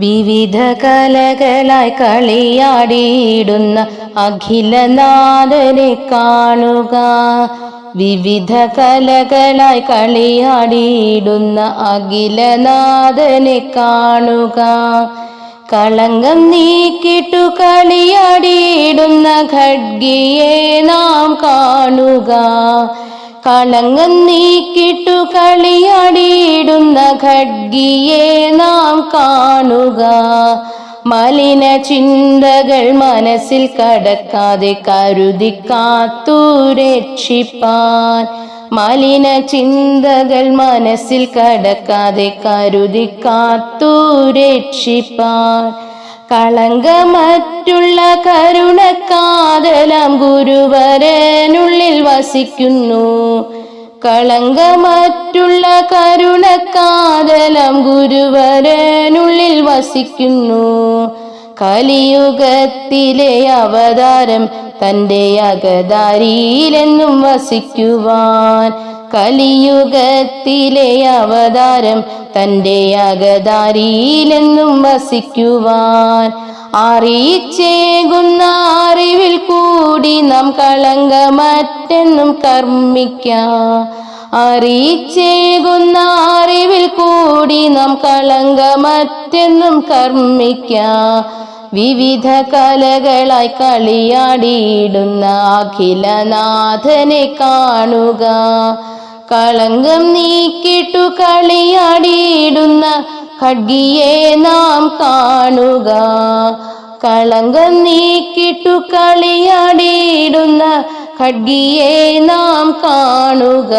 വിവിധ കലകളായി കളിയാടിയിടുന്ന അഖിലനാഥനെ കാണുക. വിവിധ കലകളായി കളിയാടിയിടുന്ന അഖിലനാഥനെ കാണുക. കളങ്കം നീക്കിട്ടു കളിയാടിയിടുന്ന ഖഡ്ഗിയെ നാം കാണുക. കളങ്കം നീക്കിട്ടു കളിയാടിയിടുന്ന ഖഡ്ഗിയെ നാം കാണുക. മലിന ചിന്തകൾ മനസ്സിൽ കടക്കാതെ കരുതി കാത്തു രക്ഷിപ്പാൻ. മലിന ചിന്തകൾ മനസ്സിൽ കടക്കാതെ കരുതി കാത്തു രക്ഷിപ്പാൻ. കളങ്കമറ്റുള്ള കരുണക്കാതലം ഗുരുവരനുള്ളിൽ വസിക്കുന്നു. കളങ്കമറ്റുള്ള കരുണക്കാതലം ഗുരുവരനുള്ളിൽ വസിക്കുന്നു. കലിയുഗത്തിലെ അവതാരം തൻ്റെ അകതാരിയിലെന്നും വസിക്കുവാൻ. കലിയുഗത്തിലെ അവതാരം തൻ്റെ അകതാരിയിലെന്നും വസിക്കുവാൻ. അറിയിച്ചേകുന്ന അറിവിൽ കൂടി നാം കളങ്കമറ്റെന്നും കർമ്മിക്കാം. അറിയിച്ചേകുന്ന അറിവിൽ കൂടി നാം കളങ്കമറ്റെന്നും കർമ്മിക്കാം. വിവിധ കലകളായി കളിയാടിയിടുന്ന അഖിലനാഥനെ കാണുക. കളങ്കം നീക്കിട്ടു കളിയാടിയിടുന്ന ഖഡ്ഗിയെ നാം കാണുക. കളങ്കം നീക്കിട്ടു കളിയാടിയിടുന്ന ഖഡ്ഗിയെ നാം കാണുക.